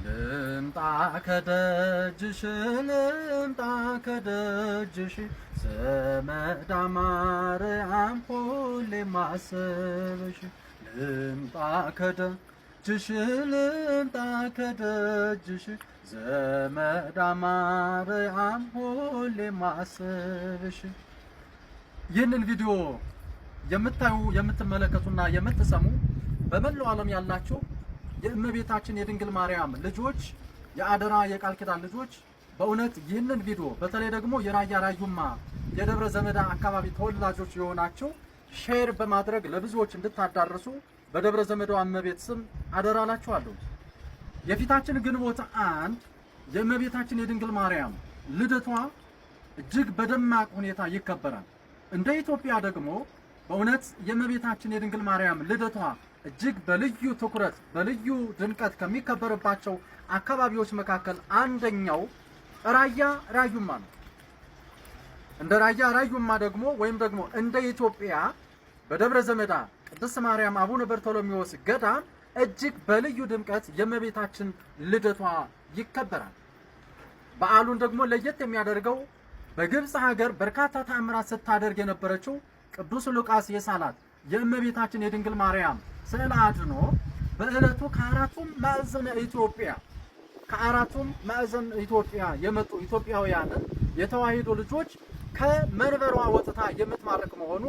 ልምጣ ከደጅሽ ልምጣ ከደጅሽ ዘመድ ማርያም ሁሌ ማሰብሽ ልምጣ ከደጅሽ ልምጣ ከደጅሽ ዘመድ ማርያም ሁሌ ማሰብሽ። ይህንን ቪዲዮ የምታዩ የምትመለከቱና የምትሰሙ በመላው ዓለም ያላችሁ የእመቤታችን የድንግል ማርያም ልጆች የአደራ የቃል ኪዳን ልጆች በእውነት ይህንን ቪዲዮ በተለይ ደግሞ የራያ ራዩማ የደብረ ዘመዳ አካባቢ ተወላጆች የሆናችሁ ሼር በማድረግ ለብዙዎች እንድታዳርሱ በደብረ ዘመዳው እመቤት ስም አደራ እላችኋለሁ። የፊታችን ግንቦት 1 የእመቤታችን የድንግል ማርያም ልደቷ እጅግ በደማቅ ሁኔታ ይከበራል። እንደ ኢትዮጵያ ደግሞ በእውነት የእመቤታችን የድንግል ማርያም ልደቷ እጅግ በልዩ ትኩረት በልዩ ድምቀት ከሚከበርባቸው አካባቢዎች መካከል አንደኛው ራያ ራዩማ ነው። እንደ ራያ ራዩማ ደግሞ ወይም ደግሞ እንደ ኢትዮጵያ በደብረ ዘመዳ ቅድስት ማርያም አቡነ በርቶሎሜዎስ ገዳም እጅግ በልዩ ድምቀት የእመቤታችን ልደቷ ይከበራል። በዓሉን ደግሞ ለየት የሚያደርገው በግብፅ ሀገር በርካታ ተአምራት ስታደርግ የነበረችው ቅዱስ ሉቃስ የሳላት የእመቤታችን የድንግል ማርያም ስዕለ አድኅኖ በዕለቱ ከአራቱም ማዕዘን ኢትዮጵያ የመጡ ኢትዮጵያውያንን የተዋሕዶ ልጆች ከመንበሯ ወጥታ የምትማርክ መሆኑ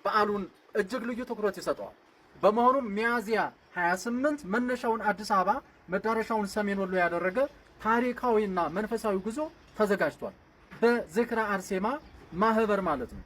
በዓሉን እጅግ ልዩ ትኩረት ይሰጠዋል። በመሆኑም ሚያዝያ 28 መነሻውን አዲስ አበባ መዳረሻውን ሰሜን ወሎ ያደረገ ታሪካዊና መንፈሳዊ ጉዞ ተዘጋጅቷል። በዝክረ አርሴማ ማህበር ማለት ነው።